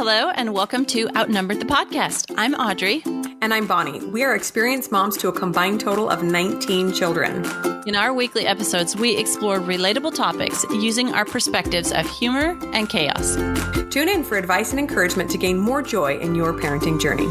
Hello, and welcome to Outnumbered the podcast. I'm Audrey. And I'm Bonnie. We are experienced moms to a combined total of 19 children. In our weekly episodes, we explore relatable topics using our perspectives of humor and chaos. Tune in for advice and encouragement to gain more joy in your parenting journey.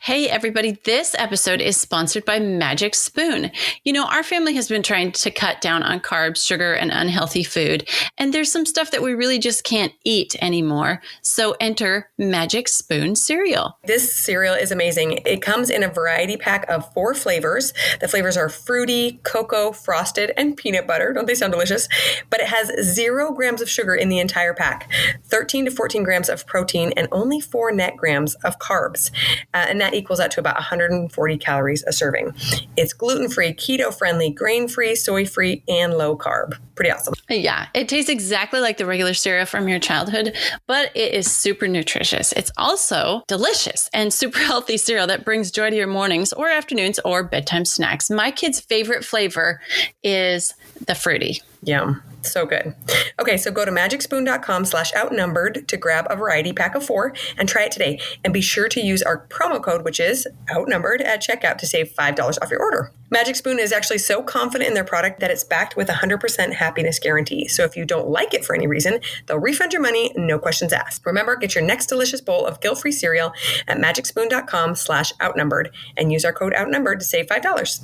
Hey everybody, this episode is sponsored by Magic Spoon. You know, our family has been trying to cut down on carbs, sugar, and unhealthy food, and there's some stuff that we really just can't eat anymore. So enter Magic Spoon cereal. This cereal is amazing. It comes in a variety pack of 4 flavors. The flavors are fruity, cocoa, frosted, and peanut butter. Don't they sound delicious? But it has 0 grams of sugar in the entire pack, 13 to 14 grams of protein, and only 4 net grams of carbs. And that equals out to about 140 calories a serving. It's gluten-free, keto-friendly, grain-free, soy-free, and low-carb. Pretty awesome. Yeah, it tastes exactly like the regular cereal from your childhood, but it is super nutritious. It's also delicious and super healthy cereal that brings joy to your mornings or afternoons or bedtime snacks. My kid's favorite flavor is the fruity. Yum. So good. Okay, so go to magicspoon.com/outnumbered to grab a variety pack of 4 and try it today. And be sure to use our promo code, which is Outnumbered, at checkout to save $5 off your order. Magic Spoon is actually so confident in their product that it's backed with a 100% happiness guarantee. So if you don't like it for any reason, they'll refund your money, no questions asked. Remember, get your next delicious bowl of guilt-free cereal at magicspoon.com/outnumbered and use our code Outnumbered to save $5.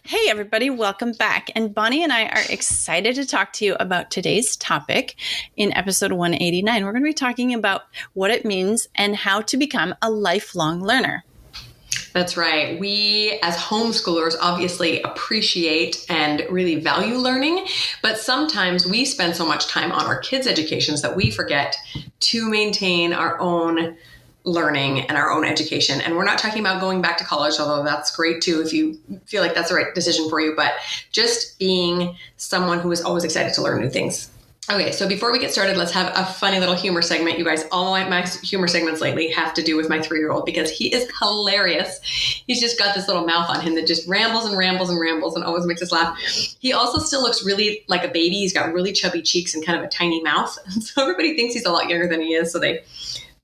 Hey, everybody, welcome back. And Bonnie and I are excited to talk to you about today's topic in episode 189. We're going to be talking about what it means and how to become a lifelong learner. That's right. We as homeschoolers obviously appreciate and really value learning, but sometimes we spend so much time on our kids' educations that we forget to maintain our own learning and our own education. And we're not talking about going back to college, although that's great too if you feel like that's the right decision for you, but just being someone who is always excited to learn new things. Okay, so before we get started, let's have a funny little humor segment. You guys, all my humor segments lately have to do with my 3-year-old because he is hilarious. He's just got this little mouth on him that just rambles and rambles and rambles and always makes us laugh. He also still looks really like a baby. He's got really chubby cheeks and kind of a tiny mouth. So everybody thinks he's a lot younger than he is, so they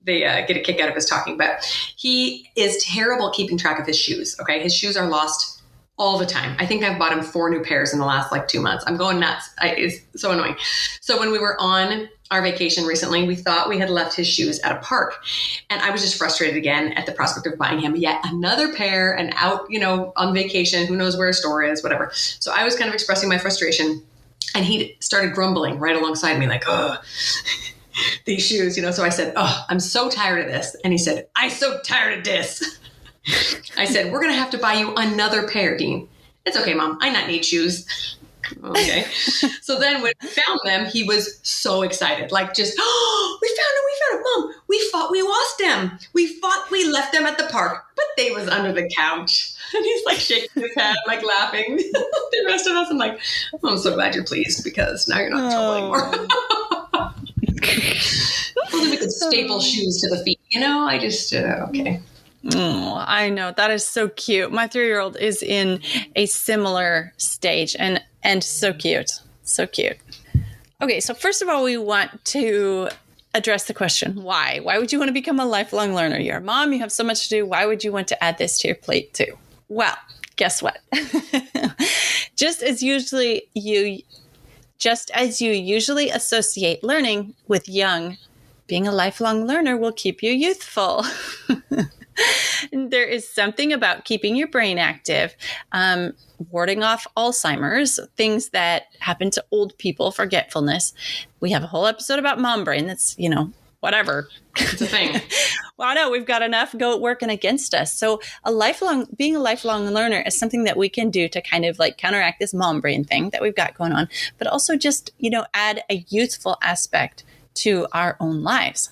get a kick out of his talking, but he is terrible at keeping track of his shoes. Okay. His shoes are lost all the time. I think I've bought him 4 new pairs in the last 2 months. I'm going nuts. It's so annoying. So when we were on our vacation recently, we thought we had left his shoes at a park, and I was just frustrated again at the prospect of buying him yet another pair and out, on vacation, who knows where his store is, whatever. So I was kind of expressing my frustration, and he started grumbling right alongside me like, oh, these shoes, so I said, oh, I'm so tired of this. And he said, I'm so tired of this. I said, we're going to have to buy you another pair, Dean. It's okay, Mom. I not need shoes. Okay. So then when we found them, he was so excited. Like just, oh, we found them, Mom. We thought we lost them. We thought we left them at the park, but they was under the couch. And he's like shaking his head, like laughing. The rest of us, I'm like, oh, I'm so glad you're pleased because now you're not in trouble anymore. Only we could staple shoes to the feet, I just, okay. Oh, I know. That is so cute. My 3-year-old is in a similar stage and so cute. So cute. Okay. So first of all, we want to address the question, why? Why would you want to become a lifelong learner? You're a mom. You have so much to do. Why would you want to add this to your plate too? Well, guess what? Just as you usually associate learning with young, being a lifelong learner will keep you youthful. There is something about keeping your brain active, warding off Alzheimer's, things that happen to old people, forgetfulness. We have a whole episode about mom brain. That's, whatever. It's a thing. Well, I know we've got enough working against us. So being a lifelong learner is something that we can do to kind of counteract this mom brain thing that we've got going on, but also just, add a youthful aspect to our own lives.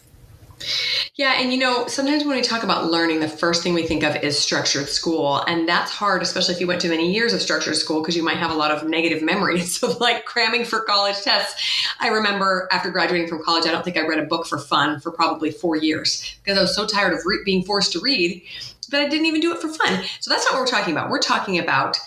Yeah. And, sometimes when we talk about learning, the first thing we think of is structured school. And that's hard, especially if you went to many years of structured school, because you might have a lot of negative memories of cramming for college tests. I remember after graduating from college, I don't think I read a book for fun for probably 4 years because I was so tired of being forced to read that I didn't even do it for fun. So that's not what we're talking about. We're talking about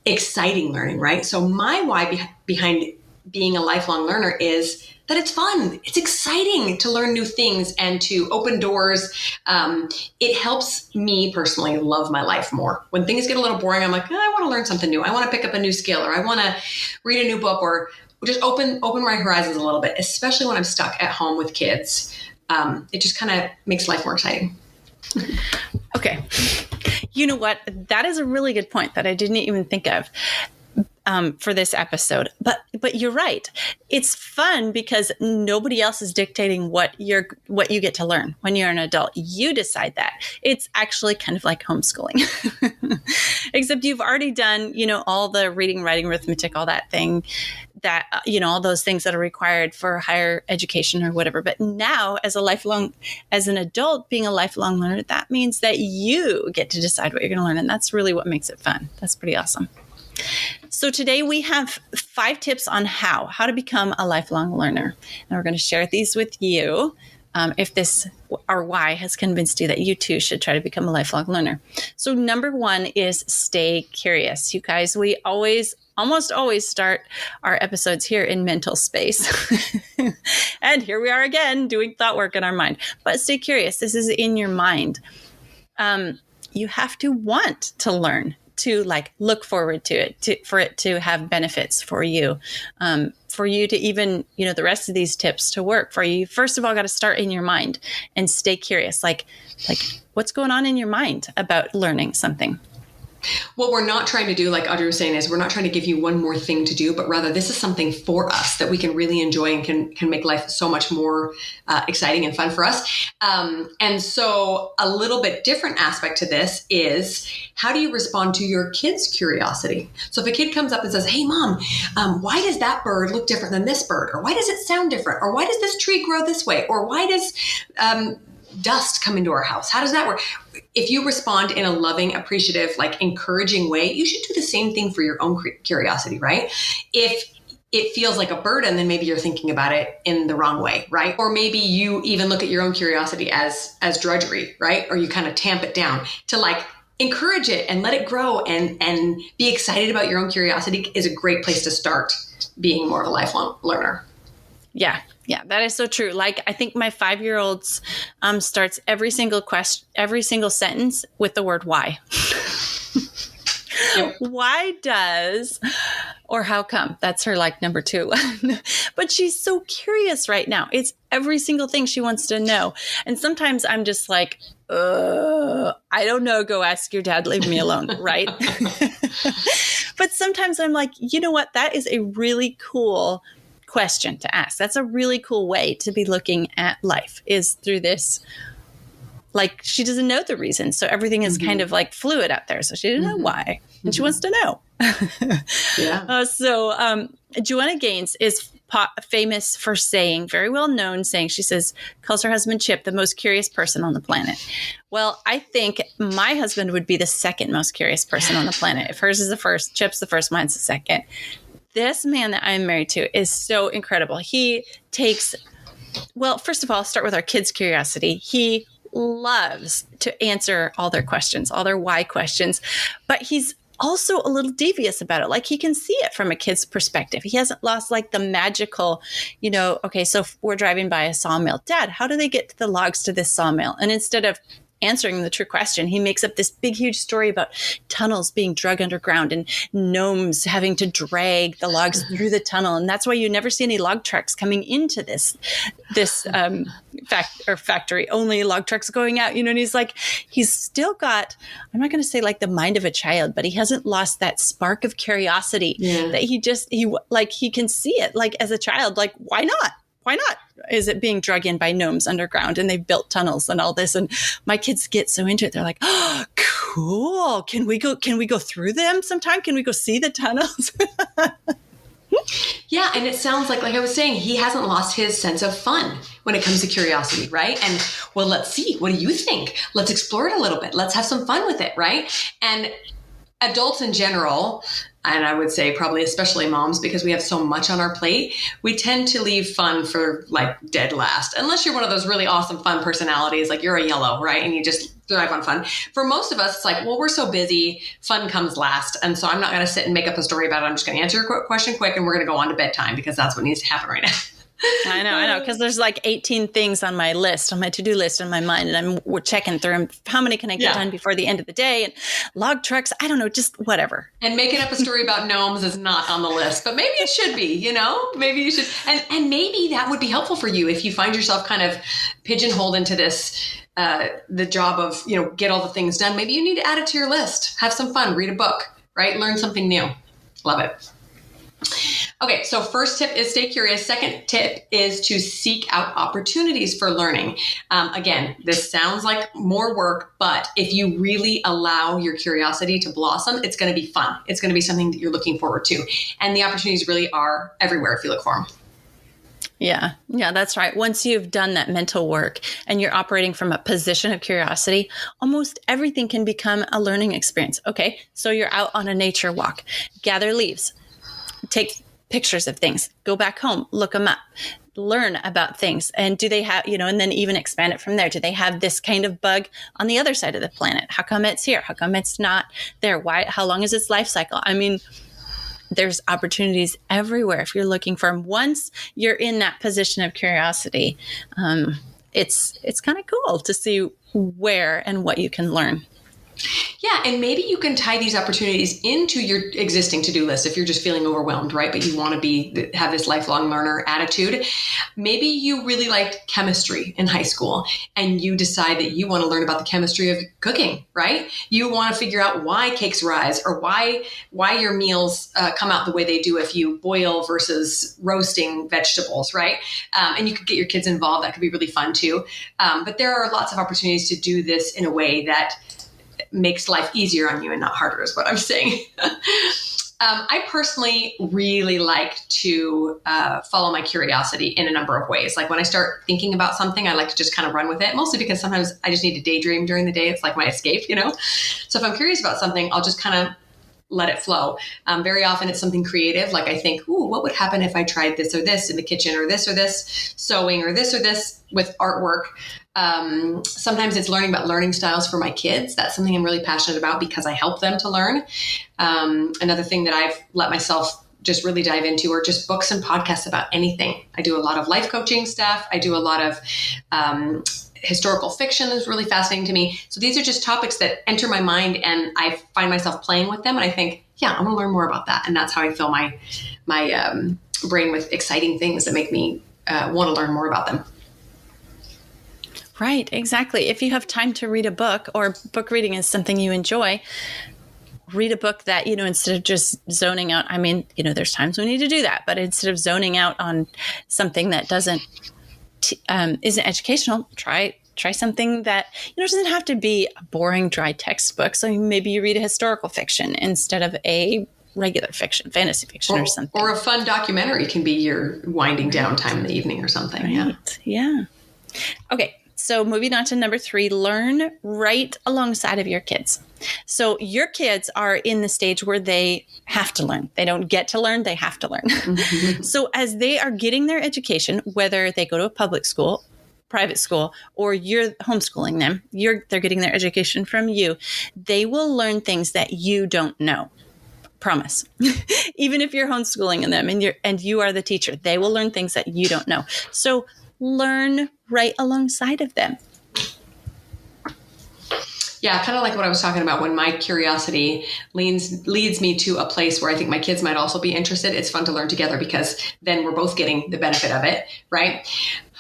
exciting learning, right? So my why behind being a lifelong learner is that it's fun. It's exciting to learn new things and to open doors. It helps me personally love my life more. When things get a little boring, I'm like, I want to learn something new. I want to pick up a new skill, or I want to read a new book, or just open my horizons a little bit, especially when I'm stuck at home with kids. It just kind of makes life more exciting. Okay. You know what? That is a really good point that I didn't even think of for this episode. But you're right. It's fun because nobody else is dictating what you get to learn when you're an adult. You decide that. It's actually kind of like homeschooling, except you've already done, all the reading, writing, arithmetic, all that thing that, all those things that are required for higher education or whatever. But now as an adult, being a lifelong learner, that means that you get to decide what you're going to learn. And that's really what makes it fun. That's pretty awesome. So today we have 5 tips on how to become a lifelong learner. And we're going to share these with you. If this or why has convinced you that you too should try to become a lifelong learner. So number 1 is stay curious. You guys, we almost always start our episodes here in mental space. And here we are again doing thought work in our mind. But stay curious. This is in your mind. You have to want to learn, to look forward to it, for it to have benefits for you to even, the rest of these tips to work for you. First of all, got to start in your mind and stay curious. Like what's going on in your mind about learning something? What we're not trying to do, like Audrey was saying, is we're not trying to give you one more thing to do, but rather this is something for us that we can really enjoy and can make life so much more exciting and fun for us. And so a little bit different aspect to this is, how do you respond to your kid's curiosity? So if a kid comes up and says, hey, Mom, why does that bird look different than this bird? Or why does it sound different? Or why does this tree grow this way? Or why does dust come into our house? How does that work? If you respond in a loving, appreciative, encouraging way, you should do the same thing for your own curiosity, right? If it feels like a burden, then maybe you're thinking about it in the wrong way, right? Or maybe you even look at your own curiosity as drudgery, right? Or you kind of tamp it down to encourage it and let it grow and be excited about your own curiosity is a great place to start being more of a lifelong learner. Yeah, that is so true. I think my 5-year-old starts every single sentence with the word why. Yep. Why does, or how come? That's her number 2. But she's so curious right now. It's every single thing she wants to know. And sometimes I'm just I don't know. Go ask your dad. Leave me alone. Right. But sometimes I'm you know what? That is a really cool question to ask. That's a really cool way to be looking at life, is through this. She doesn't know the reason. So everything is kind of fluid out there. So she didn't know why. And she wants to know. Yeah. Joanna Gaines is famous for saying, very well known saying, she calls her husband Chip the most curious person on the planet. Well, I think my husband would be the second most curious person on the planet. If hers is the first, Chip's the first, mine's the second. This man that I'm married to is so incredible. He takes, first of all, start with our kids' curiosity. He loves to answer all their questions, all their why questions, but he's also a little devious about it. He can see it from a kid's perspective. He hasn't lost the magical, okay, so we're driving by a sawmill. Dad, how do they get the logs to this sawmill? And instead of answering the true question, he makes up this big, huge story about tunnels being dug underground and gnomes having to drag the logs through the tunnel. And that's why you never see any log trucks coming into this factory, only log trucks going out, and he's still got, I'm not going to say the mind of a child, but he hasn't lost that spark of curiosity that he can see it as a child, why not? Why not? Is it being drug in by gnomes underground and they've built tunnels and all this? And my kids get so into it. They're oh, cool. Can we go through them sometime? Can we go see the tunnels? Yeah. And it sounds like I was saying, he hasn't lost his sense of fun when it comes to curiosity, right? And let's see, what do you think? Let's explore it a little bit. Let's have some fun with it, right? And adults in general, and I would say probably especially moms, because we have so much on our plate, we tend to leave fun for like dead last. Unless you're one of those really awesome fun personalities, like you're a yellow, right? And you just thrive on fun. For most of us, it's like, well, we're so busy, fun comes last. And so I'm not going to sit and make up a story about it. I'm just going to answer your question quick and we're going to go on to bedtime because that's what needs to happen right now. I know. Because there's like 18 things on my list, on my to-do list in my mind. And we're checking through them. How many can I get done before the end of the day? And log trucks, I don't know, just whatever. And making up a story about gnomes is not on the list, but maybe it should be, maybe you should. And maybe that would be helpful for you if you find yourself kind of pigeonholed into this, the job of, get all the things done. Maybe you need to add it to your list. Have some fun, read a book, right? Learn something new. Love it. Okay, so first tip is stay curious. Second tip is to seek out opportunities for learning. Again, this sounds like more work, but if you really allow your curiosity to blossom, it's going to be fun. It's going to be something that you're looking forward to. And the opportunities really are everywhere if you look for them. Yeah, that's right. Once you've done that mental work and you're operating from a position of curiosity, almost everything can become a learning experience. Okay, so you're out on a nature walk, gather leaves, take pictures of things, go back home, look them up, learn about things. And do they have, and then even expand it from there. Do they have this kind of bug on the other side of the planet? How come it's here? How come it's not there? Why? How long is its life cycle? I mean, there's opportunities everywhere if you're looking for them. Once you're in that position of curiosity, it's kind of cool to see where and what you can learn. Yeah, and maybe you can tie these opportunities into your existing to-do list if you're just feeling overwhelmed, right? But you want to have this lifelong learner attitude. Maybe you really liked chemistry in high school and you decide that you want to learn about the chemistry of cooking, right? You want to figure out why cakes rise or why your meals come out the way they do if you boil versus roasting vegetables, right? And you could get your kids involved. That could be really fun too. But there are lots of opportunities to do this in a way that makes life easier on you and not harder is what I'm saying. I personally really like to follow my curiosity in a number of ways. Like when I start thinking about something, I like to just kind of run with it, mostly because sometimes I just need to daydream during the day. It's like my escape, So if I'm curious about something, I'll just kind of let it flow. Very often it's something creative. Like I think, what would happen if I tried this or this in the kitchen or this, sewing or this with artwork. Sometimes it's learning about learning styles for my kids. That's something I'm really passionate about because I help them to learn. Another thing that I've let myself just really dive into are just books and podcasts about anything. I do a lot of life coaching stuff. I do a lot of historical fiction is really fascinating to me. So these are just topics that enter my mind and I find myself playing with them. And I think, I want to learn more about that. And that's how I fill my brain with exciting things that make me want to learn more about them. Right, exactly. If you have time to read a book, or book reading is something you enjoy, read a book that, instead of just zoning out, there's times we need to do that, but instead of zoning out on something that isn't educational, try something that, doesn't have to be a boring, dry textbook. So maybe you read a historical fiction instead of a regular fiction, fantasy fiction or something. Or a fun documentary can be your winding down time in the evening or something. Right. Yeah. Okay. So moving on to number 3, learn right alongside of your kids. So your kids are in the stage where they have to learn. They don't get to learn, they have to learn. Mm-hmm. So as they are getting their education, whether they go to a public school, private school, or you're homeschooling them, they're getting their education from you, they will learn things that you don't know. Promise. Even if you're homeschooling them and you are the teacher, they will learn things that you don't know. So learn right alongside of them. Yeah, kind of like what I was talking about when my curiosity leads me to a place where I think my kids might also be interested. It's fun to learn together because then we're both getting the benefit of it, right?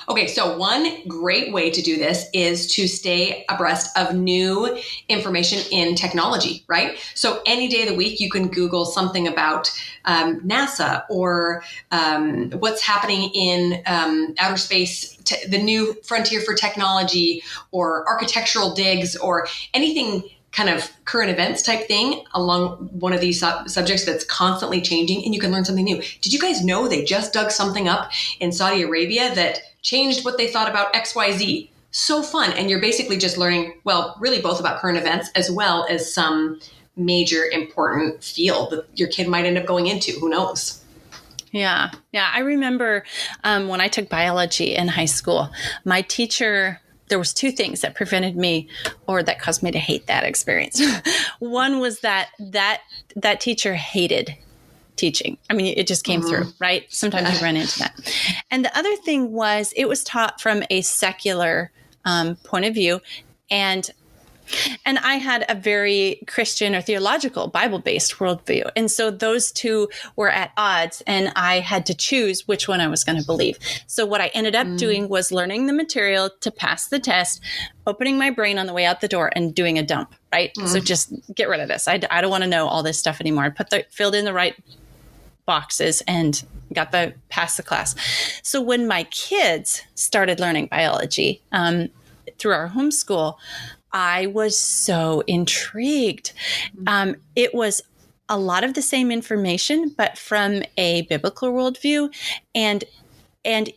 Okay, so one great way to do this is to stay abreast of new information in technology, right? So any day of the week, you can Google something about NASA or what's happening in outer space, the new frontier for technology, or architectural digs, or anything kind of current events type thing along one of these subjects that's constantly changing, and you can learn something new. Did you guys know they just dug something up in Saudi Arabia that changed what they thought about XYZ? So fun. And you're basically just learning, well, really both about current events as well as some major important field that your kid might end up going into. Who knows? Yeah. Yeah. I remember when I took biology in high school, my teacher, there was two things that prevented me or that caused me to hate that experience. One was that teacher hated teaching. I mean, it just came through, right? Sometimes you run into that. And the other thing was it was taught from a secular point of view. And I had a very Christian or theological Bible-based worldview. And so those two were at odds, and I had to choose which one I was going to believe. So what I ended up doing was learning the material to pass the test, opening my brain on the way out the door, and doing a dump, right? So just get rid of this. I don't want to know all this stuff anymore. I filled in the right boxes and passed the class. So when my kids started learning biology through our homeschool, I was so intrigued. It was a lot of the same information, but from a biblical worldview and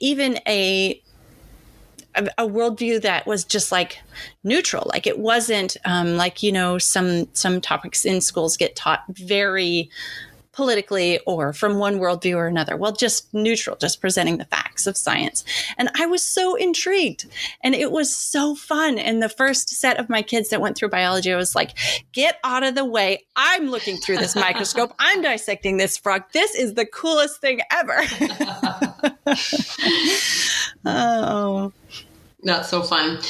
even a worldview that was just like neutral. Like it wasn't like, some topics in schools get taught very politically or from one worldview or another. Well, just neutral, just presenting the facts of science. And I was so intrigued and it was so fun. And the first set of my kids that went through biology, I was like, get out of the way. I'm looking through this microscope. I'm dissecting this frog. This is the coolest thing ever. Oh, that's so fun.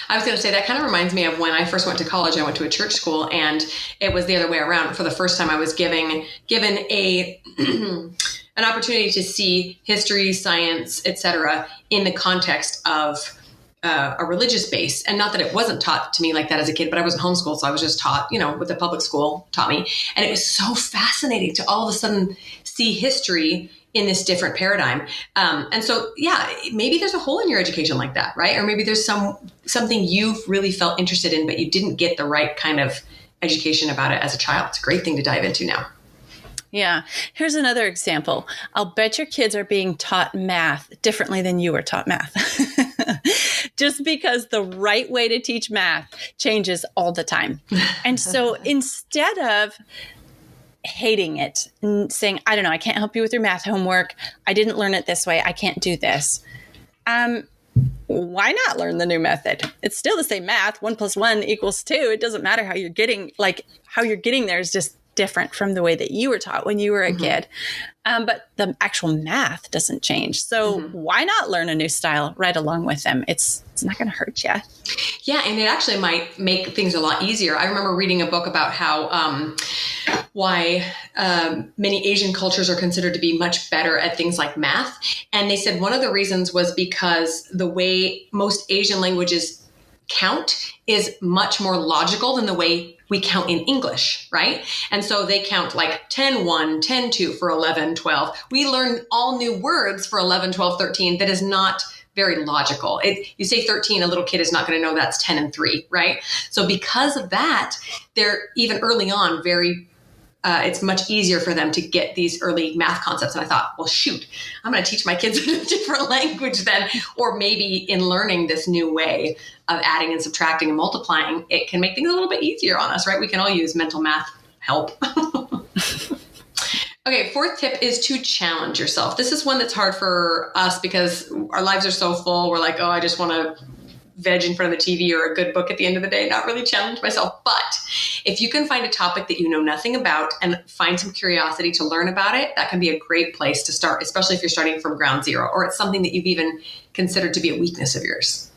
I was going to say that kind of reminds me of when I first went to college. I went to a church school, and it was the other way around. For the first time, I was given a an opportunity to see history, science, etc., in the context of a religious base. And not that it wasn't taught to me like that as a kid, but I wasn't homeschooled, so I was just taught, what the public school taught me. And it was so fascinating to all of a sudden see history in this different paradigm. And so, yeah, maybe there's a hole in your education like that, right? Or maybe there's something you've really felt interested in, but you didn't get the right kind of education about it as a child. It's a great thing to dive into now. Yeah. Here's another example. I'll bet your kids are being taught math differently than you were taught math. Just because the right way to teach math changes all the time. And so instead of hating it and saying, I don't know, I can't help you with your math homework. I didn't learn it this way. I can't do this. Why not learn the new method? It's still the same math. 1 + 1 = 2. It doesn't matter how you're getting there is just different from the way that you were taught when you were a kid. But the actual math doesn't change. So why not learn a new style right along with them? It's not going to hurt you. Yeah, and it actually might make things a lot easier. I remember reading a book about how why many Asian cultures are considered to be much better at things like math. And they said one of the reasons was because the way most Asian languages count is much more logical than the way we count in English, right? And so they count like 10-1, 10-2 for 11, 12. We learn all new words for 11, 12, 13 that is not very logical. You say 13, a little kid is not going to know that's 10 and 3, right? So because of that, they're even early on it's much easier for them to get these early math concepts. And I thought, well, shoot, I'm going to teach my kids in a different language then, or maybe in learning this new way of adding and subtracting and multiplying, it can make things a little bit easier on us, right? We can all use mental math help. Okay, fourth tip is to challenge yourself. This is one that's hard for us because our lives are so full. We're like, oh, I just want to veg in front of the TV or a good book at the end of the day, not really challenge myself. But if you can find a topic that you know nothing about and find some curiosity to learn about it, that can be a great place to start, especially if you're starting from ground zero or it's something that you've even considered to be a weakness of yours.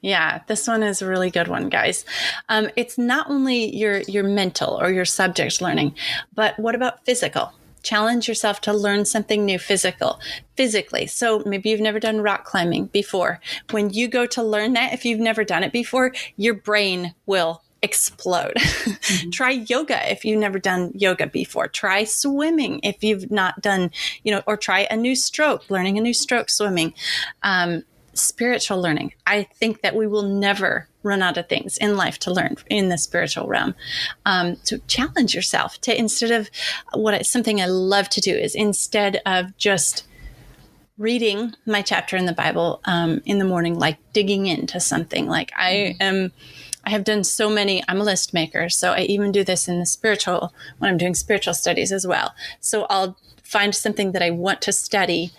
Yeah, this one is a really good one, guys. It's not only your mental or your subject learning, but what about physical? Challenge yourself to learn something new physically. So maybe you've never done rock climbing before. When you go to learn that, if you've never done it before, your brain will explode. Try yoga if you've never done yoga before. Try swimming if you've not done, or try a new stroke, learning a new stroke swimming. Spiritual learning. I think that we will never run out of things in life to learn in the spiritual realm. So challenge yourself to, instead of something I love to do is instead of just reading my chapter in the Bible in the morning, like digging into something. Like I I have done so many, I'm a list maker. So I even do this in the spiritual, when I'm doing spiritual studies as well. So I'll find something that I want to study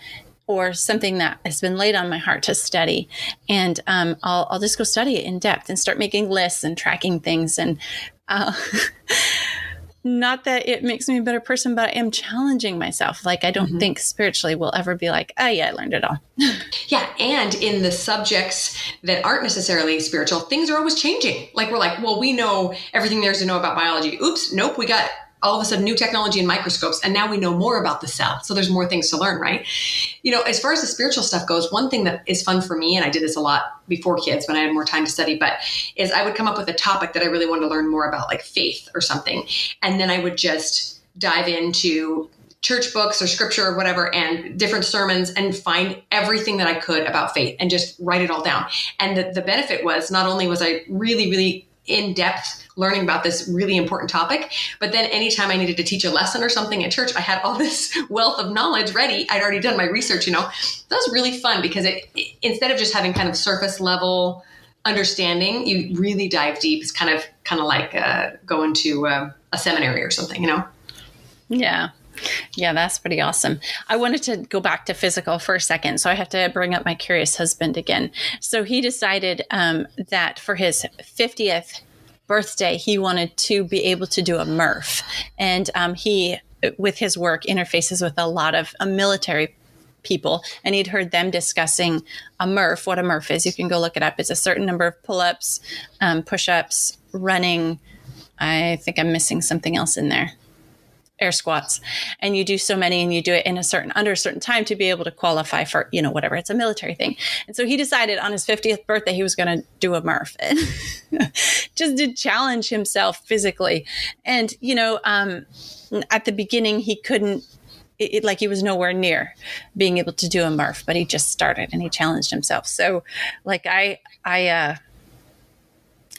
or something that has been laid on my heart to study. And I'll just go study it in depth and start making lists and tracking things. And not that it makes me a better person, but I am challenging myself. Like, I don't think spiritually we'll ever be like, oh yeah, I learned it all. Yeah. And in the subjects that aren't necessarily spiritual, things are always changing. Like, we're like, well, we know everything there is to know about biology. Oops. Nope. We got all of a sudden new technology and microscopes. And now we know more about the cell. So there's more things to learn, right? As far as the spiritual stuff goes, one thing that is fun for me, and I did this a lot before kids when I had more time to study, but is I would come up with a topic that I really wanted to learn more about, like faith or something. And then I would just dive into church books or scripture or whatever and different sermons and find everything that I could about faith and just write it all down. And the benefit was, not only was I really, really in depth learning about this really important topic, but then anytime I needed to teach a lesson or something at church, I had all this wealth of knowledge ready. I'd already done my research, That was really fun because it instead of just having kind of surface level understanding, you really dive deep. It's kind of like going to a seminary or something, Yeah. Yeah, that's pretty awesome. I wanted to go back to physical for a second. So I have to bring up my curious husband again. So he decided that for his 50th birthday, he wanted to be able to do a MRF. And he, with his work, interfaces with a lot of military people. And he'd heard them discussing a MRF, what a MRF is. You can go look it up. It's a certain number of pull-ups, push-ups, running. I think I'm missing something else in there. Air squats, and you do so many and you do it in under a certain time to be able to qualify for, whatever. It's a military thing. And so he decided on his 50th birthday, he was going to do a MRF and just to challenge himself physically. And, at the beginning he couldn't, he was nowhere near being able to do a MRF, but he just started and he challenged himself. So I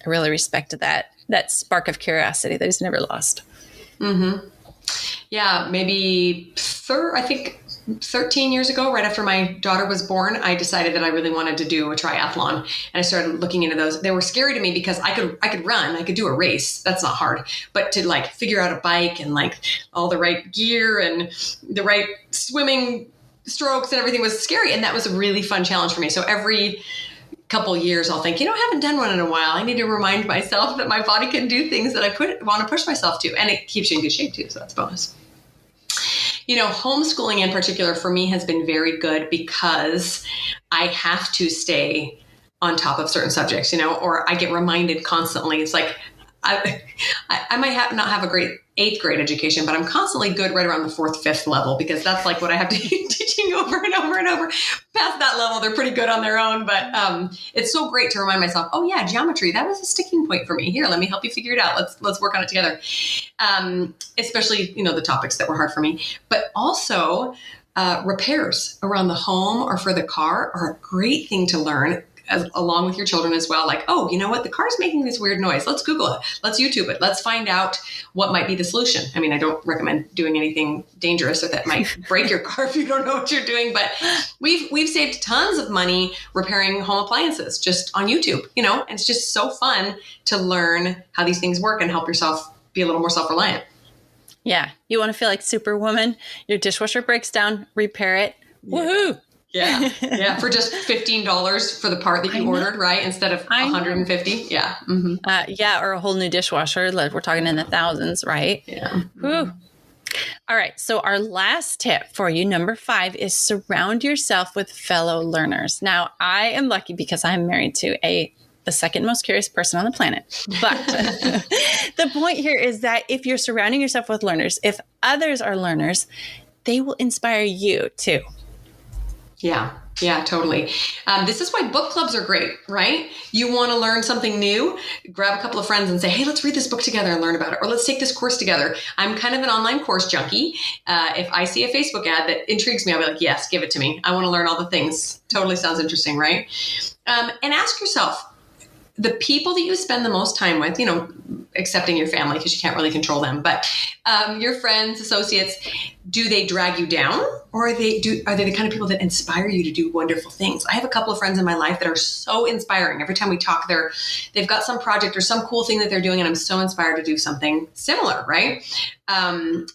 really respected that spark of curiosity that he's never lost. Mm-hmm. Yeah, maybe 13 years ago, right after my daughter was born, I decided that I really wanted to do a triathlon. And I started looking into those. They were scary to me because I could run, I could do a race. That's not hard. But to figure out a bike and all the right gear and the right swimming strokes and everything was scary. And that was a really fun challenge for me. So every couple years, I'll think, I haven't done one in a while. I need to remind myself that my body can do things that I want to push myself to. And it keeps you in good shape too. So that's a bonus. Homeschooling in particular for me has been very good because I have to stay on top of certain subjects, or I get reminded constantly. It's like, I might not have a great 8th grade education, but I'm constantly good right around the 4th, 5th level because that's what I have to keep teaching over and over and over. Past that level, they're pretty good on their own, but it's so great to remind myself, oh yeah, geometry, that was a sticking point for me. Here, let me help you figure it out. Let's work on it together. Especially, the topics that were hard for me, but also repairs around the home or for the car are a great thing to learn along with your children as well. Like, oh, you know what? The car's making this weird noise. Let's Google it. Let's YouTube it. Let's find out what might be the solution. I mean, I don't recommend doing anything dangerous or that might break your car if you don't know what you're doing. But we've saved tons of money repairing home appliances just on YouTube, and it's just so fun to learn how these things work and help yourself be a little more self-reliant. Yeah. You want to feel like Superwoman? Your dishwasher breaks down, repair it. Yeah. Woohoo! Yeah. Yeah. For just $15 for the part that you ordered, right? Instead of $150. Yeah. Mm-hmm. Yeah. Or a whole new dishwasher. We're talking in the thousands, right? Yeah. Whew. All right. So our last tip for you, number 5, is surround yourself with fellow learners. Now, I am lucky because I'm married to the second most curious person on the planet. But the point here is that if you're surrounding yourself with learners, if others are learners, they will inspire you too. Yeah. Yeah, totally. This is why book clubs are great, right? You want to learn something new, grab a couple of friends and say, hey, let's read this book together and learn about it. Or let's take this course together. I'm kind of an online course junkie. If I see a Facebook ad that intrigues me, I'll be like, yes, give it to me. I want to learn all the things. Totally sounds interesting, right? And ask yourself, the people that you spend the most time with, accepting your family because you can't really control them, but your friends, associates, do they drag you down, or are they the kind of people that inspire you to do wonderful things? I have a couple of friends in my life that are so inspiring. Every time we talk, they've got some project or some cool thing that they're doing, and I'm so inspired to do something similar, right? And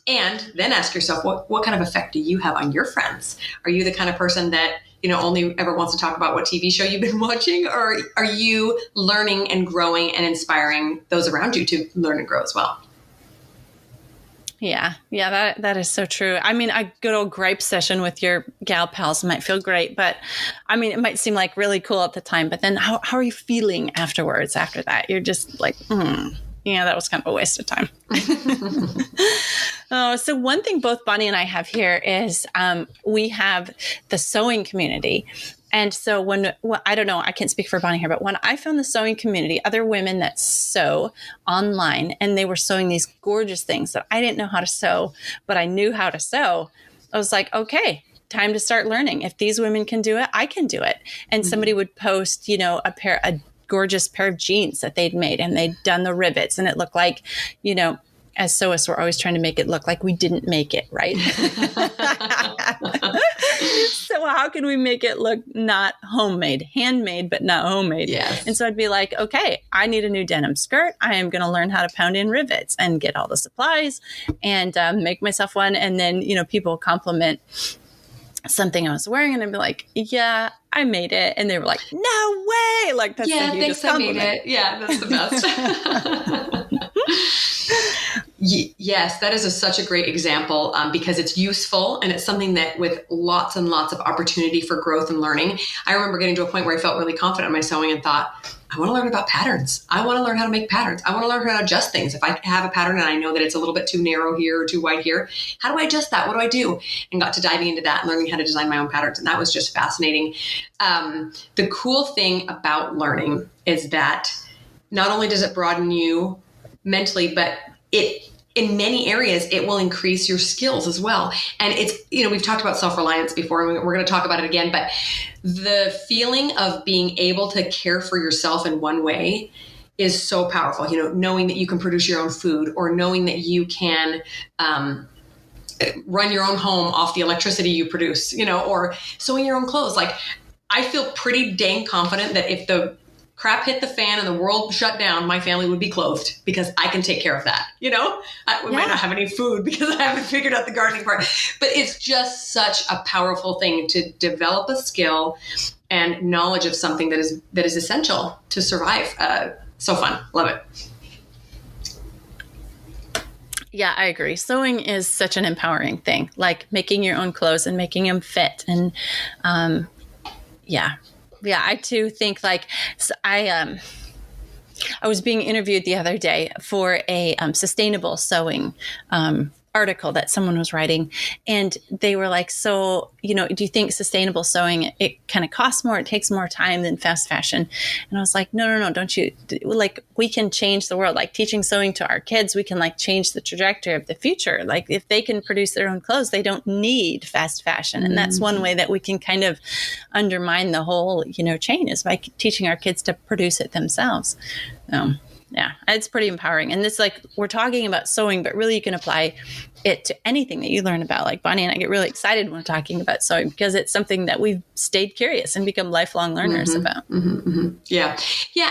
then ask yourself, what kind of effect do you have on your friends? Are you the kind of person that only ever wants to talk about what TV show you've been watching, or are you learning and growing and inspiring those around you to learn and grow as well? Yeah, that is so true. I mean, a good old gripe session with your gal pals might feel great, but I mean, it might seem like really cool at the time, but then how are you feeling afterwards after that? You're just like, that was kind of a waste of time. So one thing both Bonnie and I have here is we have the sewing community. And so I don't know, I can't speak for Bonnie here, but when I found the sewing community, other women that sew online, and they were sewing these gorgeous things that I didn't know how to sew, but I knew how to sew, I was like, okay, time to start learning. If these women can do it, I can do it. And somebody would post, a gorgeous pair of jeans that they'd made, and they'd done the rivets, and it looked like, as sewists, we're always trying to make it look like we didn't make it, right? So how can we make it look not homemade, handmade, but not homemade? Yes. And so I'd be like, okay, I need a new denim skirt. I am going to learn how to pound in rivets and get all the supplies and make myself one. And then, people compliment something I was wearing, and I'd be like, yeah, I made it. And they were like, no way. Like, that's the hugest compliment. I made it. Yeah, that's the best. Yes, that is such a great example because it's useful, and it's something that with lots and lots of opportunity for growth and learning. I remember getting to a point where I felt really confident in my sewing and thought, I want to learn about patterns. I want to learn how to make patterns. I want to learn how to adjust things. If I have a pattern and I know that it's a little bit too narrow here or too wide here, how do I adjust that? What do I do? And got to diving into that and learning how to design my own patterns. And that was just fascinating. The cool thing about learning is that not only does it broaden you mentally, but in many areas, it will increase your skills as well. And it's, we've talked about self-reliance before, and we're going to talk about it again, but the feeling of being able to care for yourself in one way is so powerful. Knowing that you can produce your own food, or knowing that you can run your own home off the electricity you produce, or sewing your own clothes. Like, I feel pretty dang confident that if the crap hit the fan and the world shut down, my family would be clothed because I can take care of that. We might not have any food because I haven't figured out the gardening part, but it's just such a powerful thing to develop a skill and knowledge of something that is essential to survive. So fun. Love it. Yeah, I agree. Sewing is such an empowering thing, like making your own clothes and making them fit. And, yeah, I too think I was being interviewed the other day for a sustainable sewing article that someone was writing, and they were like, so, do you think sustainable sewing, it kind of costs more, it takes more time than fast fashion? And I was like, no, don't you, like, we can change the world, like teaching sewing to our kids, we can like change the trajectory of the future. Like, if they can produce their own clothes, they don't need fast fashion. And that's one way that we can kind of undermine the whole, chain, is by teaching our kids to produce it themselves. Yeah, it's pretty empowering. And it's like, we're talking about sewing, but really you can apply it to anything that you learn about. Like, Bonnie and I get really excited when we're talking about sewing because it's something that we've stayed curious and become lifelong learners about. Yeah.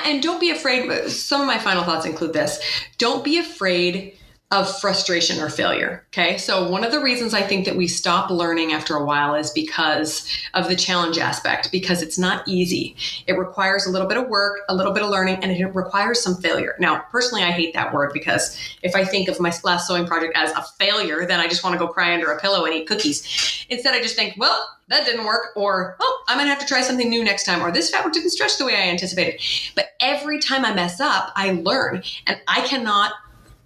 And don't be afraid. Some of my final thoughts include this. Don't be afraid of frustration or failure. Okay. So one of the reasons I think that we stop learning after a while is because of the challenge aspect, because it's not easy. It requires a little bit of work, a little bit of learning, and it requires some failure. Now, personally, I hate that word because if I think of my last sewing project as a failure, then I just want to go cry under a pillow and eat cookies. Instead, I just think, well, that didn't work, or, I'm going to have to try something new next time, or this fabric didn't stretch the way I anticipated. But every time I mess up, I learn, and I cannot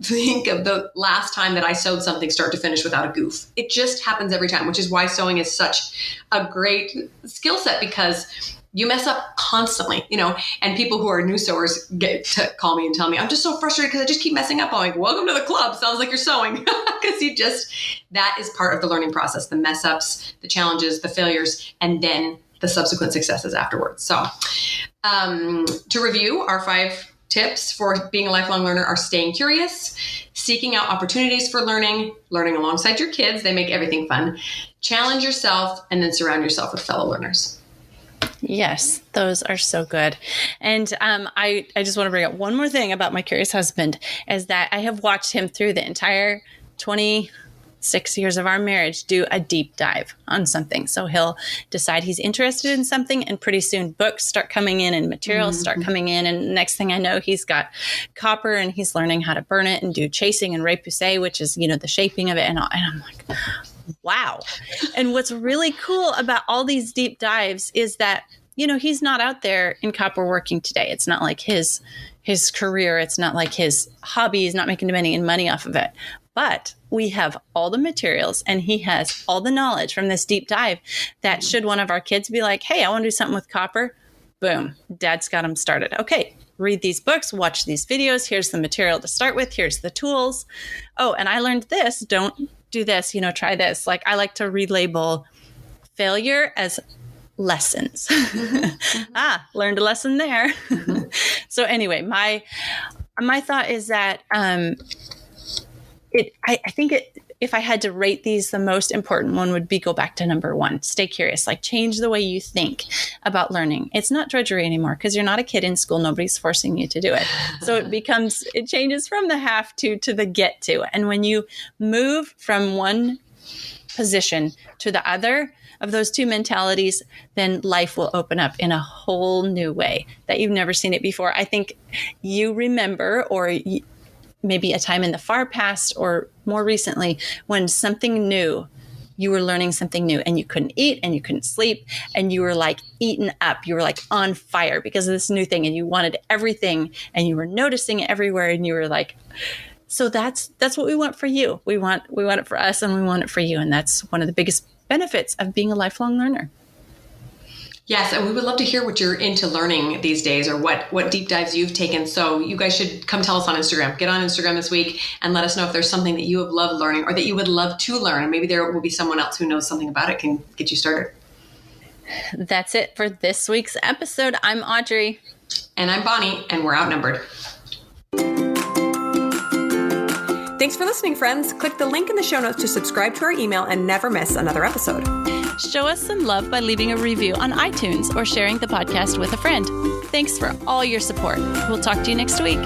think of the last time that I sewed something start to finish without a goof. It just happens every time, which is why sewing is such a great skill set, because you mess up constantly, and people who are new sewers get to call me and tell me, I'm just so frustrated because I just keep messing up. I'm like, welcome to the club. Sounds like you're sewing, because that is part of the learning process, the mess ups, the challenges, the failures, and then the subsequent successes afterwards. So to review our 5 tips for being a lifelong learner are staying curious, seeking out opportunities for learning alongside your kids. They make everything fun. Challenge yourself, and then surround yourself with fellow learners. Yes, those are so good. And I just want to bring up one more thing about my curious husband, is that I have watched him through the entire 26 years of our marriage do a deep dive on something. So he'll decide he's interested in something, and pretty soon books start coming in and materials start coming in. And next thing I know, he's got copper and he's learning how to burn it and do chasing and repoussé, which is, the shaping of it. And I'm like, wow. And what's really cool about all these deep dives is that, he's not out there in copper working today. It's not like his career. It's not like his hobby. He's not making any money off of it. But we have all the materials, and he has all the knowledge from this deep dive that should one of our kids be like, hey, I want to do something with copper, boom, Dad's got him started. Okay, read these books, watch these videos. Here's the material to start with. Here's the tools. Oh, and I learned this. Don't do this, try this. Like, I like to relabel failure as lessons. Learned a lesson there. So anyway, my thought is that I think if I had to rate these, the most important one would be go back to number one. Stay curious, like change the way you think about learning. It's not drudgery anymore because you're not a kid in school. Nobody's forcing you to do it. So it changes from the have to the get to. And when you move from one position to the other of those two mentalities, then life will open up in a whole new way that you've never seen it before. I think you remember, or maybe a time in the far past or more recently, when something new, you were learning something new and you couldn't eat and you couldn't sleep and you were like eaten up. You were like on fire because of this new thing and you wanted everything and you were noticing it everywhere and you were like, so that's what we want for you. We want it for us and we want it for you. And that's one of the biggest benefits of being a lifelong learner. Yes, and we would love to hear what you're into learning these days, or what deep dives you've taken. So you guys should come tell us on Instagram. Get on Instagram this week and let us know if there's something that you have loved learning or that you would love to learn. And maybe there will be someone else who knows something about it, can get you started. That's it for this week's episode. I'm Audrey. And I'm Bonnie, and we're Outnumbered. Thanks for listening, friends. Click the link in the show notes to subscribe to our email and never miss another episode. Show us some love by leaving a review on iTunes or sharing the podcast with a friend. Thanks for all your support. We'll talk to you next week.